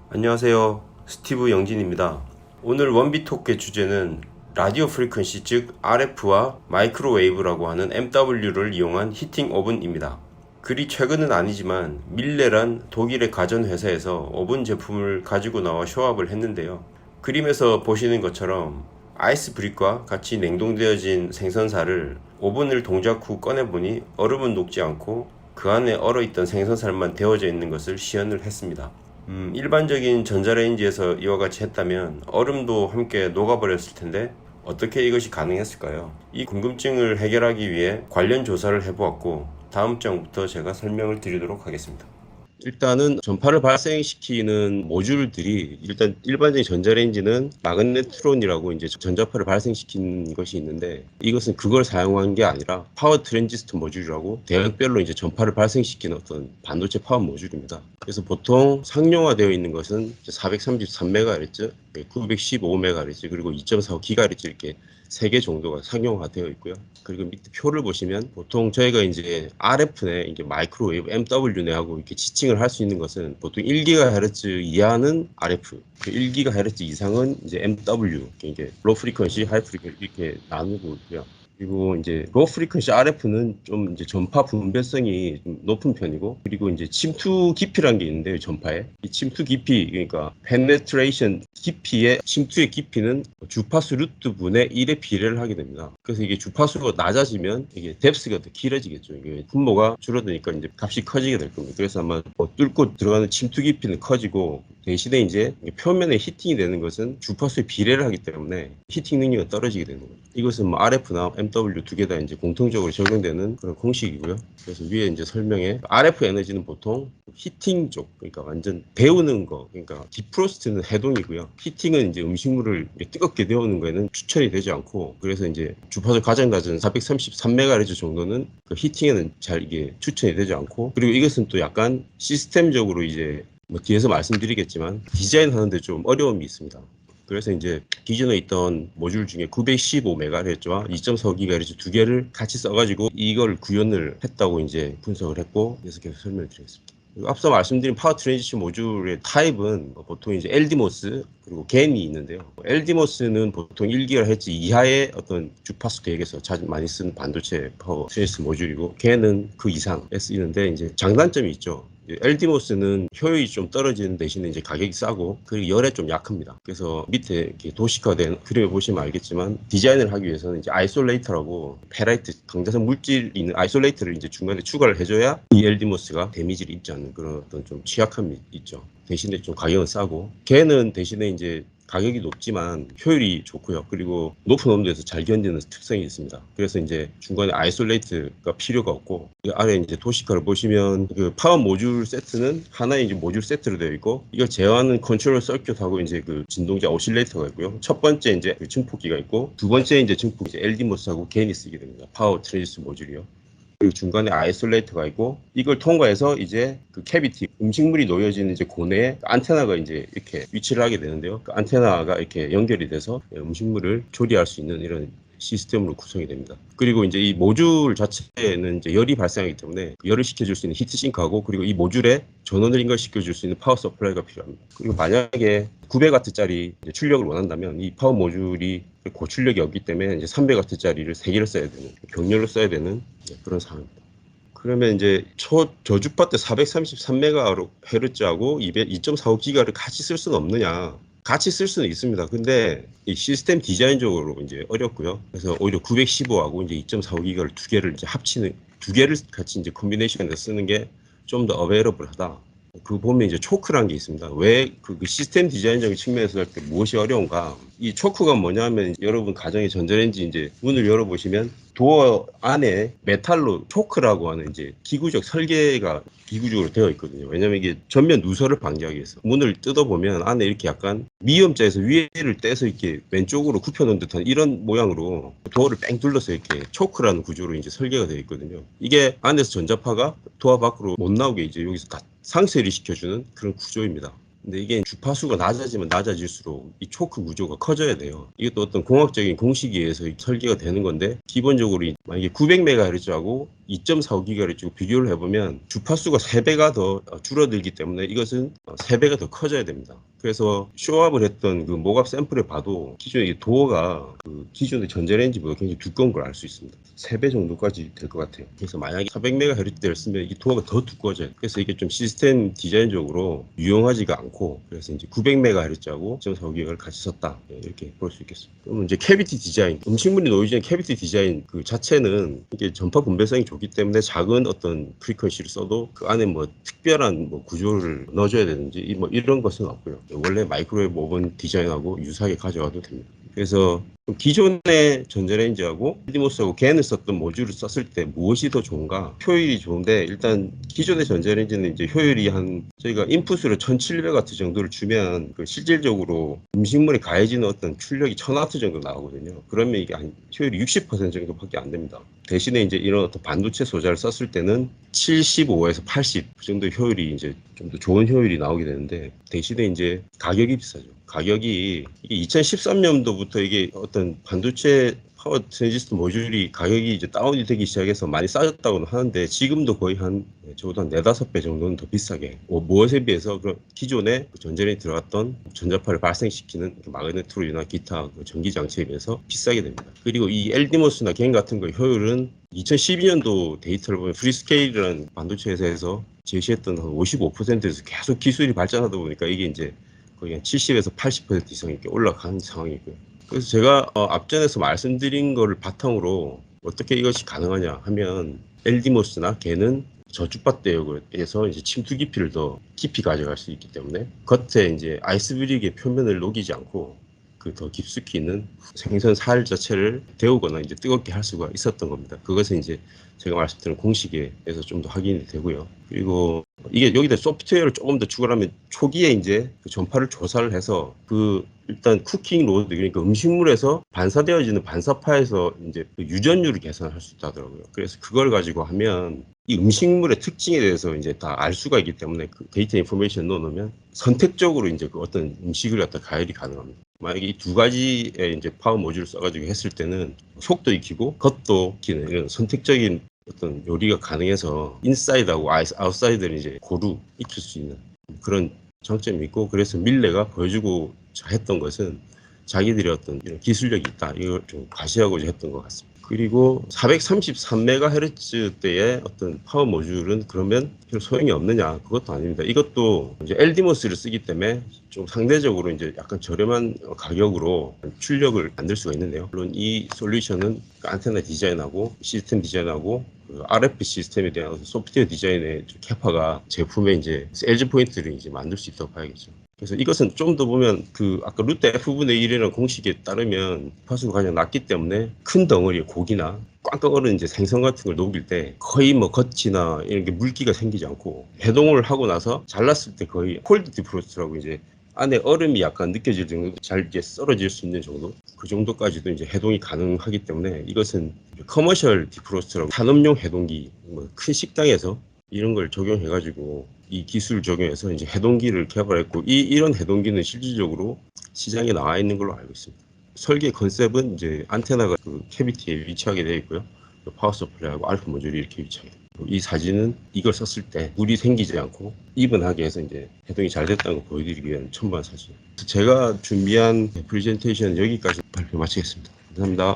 안녕하세요. 스티브 영진입니다. 오늘 원비톡의 주제는 라디오 프리퀀시 즉 RF와 마이크로웨이브라고 하는 MW를 이용한 히팅 오븐입니다. 그리 최근은 아니지만 밀레란 독일의 가전회사에서 오븐 제품을 가지고 나와 쇼업을 했는데요. 그림에서 보시는 것처럼 아이스 브릭과 같이 냉동되어진 생선살을 오븐을 동작 후 꺼내보니 얼음은 녹지 않고 그 안에 얼어있던 생선살만 데워져 있는 것을 시연을 했습니다. 일반적인 전자레인지에서 이와 같이 했다면 얼음도 함께 녹아버렸을 텐데 어떻게 이것이 가능했을까요? 이 궁금증을 해결하기 위해 관련 조사를 해보았고 다음 장부터 제가 설명을 드리도록 하겠습니다. 일단은 전파를 발생시키는 모듈들이 일단 일반적인 전자레인지는 마그네트론이라고 이제 전자파를 발생시키는 것이 있는데 이것은 그걸 사용한 게 아니라 파워 트랜지스터 모듈이라고 대역별로 이제 전파를 발생시키는 어떤 반도체 파워 모듈입니다. 그래서 보통 상용화되어 있는 것은 433MHz, 915MHz 그리고 2.45GHz 이렇게 3개 정도가 상용화되어 있고요. 그리고 밑에 표를 보시면 보통 저희가 이제 RF네, 이게 마이크로웨이브 MW네하고 이렇게 지칭을 할 수 있는 것은 보통 1GHz 이하는 RF, 1GHz 이상은 이제 MW, 이게 로 프리퀀시, 하이 프리퀀시 이렇게 나누고 있고요. 그리고 이제 로 프리퀀시 RF는 좀 이제 전파 분배성이 좀 높은 편이고, 그리고 이제 침투 깊이라는 게 있는데요, 전파에. 이 침투 깊이, 그러니까 penetration 깊이의 침투의 깊이는 주파수 루트 분의 1에 비례를 하게 됩니다. 그래서 이게 주파수가 낮아지면 이게 뎁스가 더 길어지겠죠. 이게 분모가 줄어드니까 이제 값이 커지게 될 겁니다. 그래서 아마 뚫고 들어가는 침투 깊이는 커지고 대신에 이제 표면에 히팅이 되는 것은 주파수에 비례를 하기 때문에 히팅 능력이 떨어지게 되는 거죠. 이것은 뭐 RF나 MW 두 개 다 이제 공통적으로 적용되는 그런 공식이고요. 그래서 위에 이제 설명에 RF 에너지는 보통 히팅 쪽, 그러니까 완전 데우는 거, 그러니까 디프로스트는 해동이고요. 히팅은 이제 음식물을 뜨겁게 데우는 거에는 추천이 되지 않고, 그래서 이제 주파수 가장 낮은 433MHz 정도는 그 히팅에는 잘 이게 추천이 되지 않고, 그리고 이것은 또 약간 시스템적으로 이제 뭐 뒤에서 말씀드리겠지만 디자인하는데 좀 어려움이 있습니다. 그래서 이제 기존에 있던 모듈 중에 915MHz와 2.45GHz 두 개를 같이 써가지고 이걸 구현을 했다고 이제 분석을 했고, 그래서 계속 설명을 드리겠습니다. 앞서 말씀드린 파워 트랜지션 모듈의 타입은 보통 이제 LDMOS 그리고 겐이 있는데요. LDMOS는 보통 1GHz 이하의 어떤 주파수 계획에서 자주 많이 쓰는 반도체 파워 트랜지스터 모듈이고, 겐은 그 이상에 쓰이는데 이제 장단점이 있죠. LDMOS는 효율이 좀 떨어지는 대신에 이제 가격이 싸고, 그리고 열에 좀 약합니다. 그래서 밑에 이렇게 도식화된 그림을 보시면 알겠지만 디자인을 하기 위해서는 이제 아이솔레이터라고 페라이트 강자성 물질이 있는 아이솔레이터를 이제 중간에 추가를 해줘야 이 LDMOS가 데미지를 입지 않는 그런 어떤 좀 취약함이 있죠. 대신에 좀 가격은 싸고, 걔는 대신에 이제 가격이 높지만 효율이 좋고요. 그리고 높은 온도에서 잘 견디는 특성이 있습니다. 그래서 이제 중간에 아이솔레이트가 필요가 없고, 이 아래 이제 도식화를 보시면 그 파워 모듈 세트는 하나의 이제 모듈 세트로 되어 있고, 이걸 제어하는 컨트롤 서큐트하고 이제 그 진동자 오실레이터가 있고요. 첫 번째 이제 그 증폭기가 있고, 두 번째 이제 증폭 이제 LDMOS하고 겐이 쓰게 됩니다. 파워 트랜지스터 모듈이요. 그리고 중간에 아이솔레이터가 있고, 이걸 통과해서 이제 그 캐비티 음식물이 놓여지는 이제 고내에 안테나가 이제 이렇게 위치를 하게 되는데요. 그 안테나가 이렇게 연결이 돼서 음식물을 조리할 수 있는 이런 시스템으로 구성이 됩니다. 그리고 이제 이 모듈 자체에는 이제 열이 발생하기 때문에 열을 식혀줄 수 있는 히트싱크하고, 그리고 이 모듈에 전원을 인걸시켜줄 수 있는 파워 서플라이가 필요합니다. 그리고 만약에 900W짜리 출력을 원한다면 이 파워 모듈이 고출력이 없기 때문에 이제 300W짜리를 3개를 써야 되는, 경렬로 써야 되는 그런 상황입니다. 그러면 이제 저주파 때 433MHz하고 2.45GHz를 같이 쓸 수는 없느냐? 같이 쓸 수는 있습니다. 근데 이 시스템 디자인적으로 이제 어렵고요. 그래서 오히려 915하고 이제 2.45GHz 두 개를 이제 합치는, 두 개를 같이 이제 콤비네이션해서 쓰는 게 좀 더 어베이러블하다. 그 보면 이제 초크라는 게 있습니다. 왜 그 시스템 디자인적인 측면에서 할 때 무엇이 어려운가? 이 초크가 뭐냐면, 여러분 가정의 전자레인지 이제 문을 열어보시면 도어 안에 메탈로 초크라고 하는 이제 기구적 설계가 기구적으로 되어 있거든요. 왜냐면 이게 전면 누설을 방지하기 위해서 문을 뜯어보면 안에 이렇게 약간 미음자에서 위에를 떼서 이렇게 왼쪽으로 굽혀놓은 듯한 이런 모양으로 도어를 뺑 둘러서 이렇게 초크라는 구조로 이제 설계가 되어 있거든요. 이게 안에서 전자파가 도어 밖으로 못 나오게 이제 여기서 다 상쇄를 시켜주는 그런 구조입니다. 근데 이게 주파수가 낮아지면 낮아질수록 이 초크 구조가 커져야 돼요. 이것도 어떤 공학적인 공식에 의해서 설계가 되는 건데, 기본적으로 만약에 900MHz하고 2.45GHz 비교를 해보면 주파수가 3배가 더 줄어들기 때문에 이것은 3배가 더 커져야 됩니다. 그래서 쇼업을 했던 그 모갑 샘플에 봐도 기존의 도어가 그 기존의 전자레인지보다 굉장히 두꺼운 걸 알 수 있습니다. 3배 정도까지 될 것 같아요. 그래서 만약에 400MHz대를 쓰면 이 도어가 더 두꺼워져요. 그래서 이게 좀 시스템 디자인적으로 유용하지가 않고, 그래서 이제 900MHz하고 2.45GHz를 같이 썼다, 이렇게 볼 수 있겠습니다. 그러면 이제 캐비티 디자인, 음식물이 놓이는 캐비티 디자인 그 자체는 이게 전파 분배성이 좋기 때문에 작은 어떤 프리퀀시를 써도 그 안에 뭐 특별한 뭐 구조를 넣어줘야 되는지 뭐 이런 것은 없고요. 원래 마이크로웨이브 오븐 디자인하고 유사하게 가져가도 됩니다. 그래서 기존의 전자레인지하고 디모스하고 겐을 썼던 모듈을 썼을 때 무엇이 더 좋은가? 효율이 좋은데, 일단 기존의 전자레인지는 이제 효율이 저희가 인풋으로 1700W 정도를 주면 그 실질적으로 음식물에 가해지는 어떤 출력이 1000W 정도 나오거든요. 그러면 이게 효율이 60% 정도밖에 안 됩니다. 대신에 이제 이런 어떤 반도체 소자를 썼을 때는 75에서 80 그 정도 효율이 이제 좀 더 좋은 효율이 나오게 되는데, 대신에 이제 가격이 비싸죠. 가격이 이게 2013년도부터 이게 어떤 반도체 파워 트랜지스터 모듈이 가격이 이제 다운이 되기 시작해서 많이 싸졌다고는 하는데, 지금도 거의 적어도 한 4-5배 정도는 더 비싸게, 무엇에 비해서 그런 기존에 전자레인지 들어갔던 전자파를 발생시키는 마그네트론이나 기타 전기 장치에 비해서 비싸게 됩니다. 그리고 이 LDMOS나 겐 같은 거 효율은 2012년도 데이터를 보면 프리스케일이라는 반도체 회사에서 제시했던 한 55%에서 계속 기술이 발전하다 보니까 이게 이제 거의 한 70에서 80% 이상 이렇게 올라가는 상황이고요. 그래서 제가 앞전에서 말씀드린 거를 바탕으로 어떻게 이것이 가능하냐 하면, LDMOS나 겐은 저축밭대역에서 이제 침투 깊이를 더 깊이 가져갈 수 있기 때문에 겉에 이제 아이스브릭의 표면을 녹이지 않고 그 더 깊숙이 있는 생선 살 자체를 데우거나 이제 뜨겁게 할 수가 있었던 겁니다. 그것은 이제 제가 말씀드린 공식에서 좀 더 확인이 되고요. 그리고 이게 여기다 소프트웨어를 조금 더 추가하면, 초기에 이제 그 전파를 조사를 해서 일단 쿠킹 로드, 그러니까 음식물에서 반사되어지는 반사파에서 이제 그 유전율을 계산할 수 있다더라고요. 그래서 그걸 가지고 하면 이 음식물의 특징에 대해서 이제 다 알 수가 있기 때문에 그 데이터 인포메이션 넣어놓으면 선택적으로 이제 그 어떤 음식을 갖다 가열이 가능합니다. 만약에 이 두 가지의 이제 파워 모듈을 써가지고 했을 때는 속도 익히고 겉도 익히는 이런 선택적인 어떤 요리가 가능해서 인사이드하고 아웃사이드를 이제 고루 익힐 수 있는 그런 장점이 있고, 그래서 밀레가 보여주고 했던 것은 자기들의 어떤 이런 기술력이 있다, 이걸 좀 과시하고자 했던 것 같습니다. 그리고 433MHz대의 어떤 파워 모듈은 그러면 소용이 없느냐? 그것도 아닙니다. 이것도 이제 LDMOS를 쓰기 때문에 좀 상대적으로 이제 약간 저렴한 가격으로 출력을 만들 수가 있는데요. 물론 이 솔루션은 안테나 디자인하고 시스템 디자인하고 그 RF 시스템에 대한 소프트웨어 디자인의 캐파가 제품에 이제 LG 포인트를 이제 만들 수 있다고 봐야겠죠. 그래서 이것은 좀 더 보면 그 아까 루트 F분의 1이라는 공식에 따르면 파수가 가장 낮기 때문에 큰 덩어리의 고기나 꽝꽝 얼은 이제 생선 같은 걸 녹일 때 거의 뭐 겉이나 이런 게 물기가 생기지 않고, 해동을 하고 나서 잘랐을 때 거의 콜드 디프로스트라고 이제 안에 얼음이 약간 느껴질 정도, 잘 이제 썰어질 수 있는 정도, 그 정도까지도 이제 해동이 가능하기 때문에 이것은 커머셜 디프로스트라고 산업용 해동기, 뭐 큰 식당에서 이런 걸 적용해가지고 이 기술 적용해서 이제 해동기를 개발했고, 이런 해동기는 실질적으로 시장에 나와 있는 걸로 알고 있습니다. 설계 컨셉은 이제 안테나가 그 캐비티에 위치하게 되어 있고요. 파워 서플라이하고 알파 모듈이 이렇게 위치하게 됩니다. 이 사진은 이걸 썼을 때 물이 생기지 않고 이븐하게 해서 이제 해동이 잘 됐다는 걸 보여드리기 위한 첨부한 사진. 제가 준비한 프레젠테이션 여기까지 발표 마치겠습니다. 감사합니다.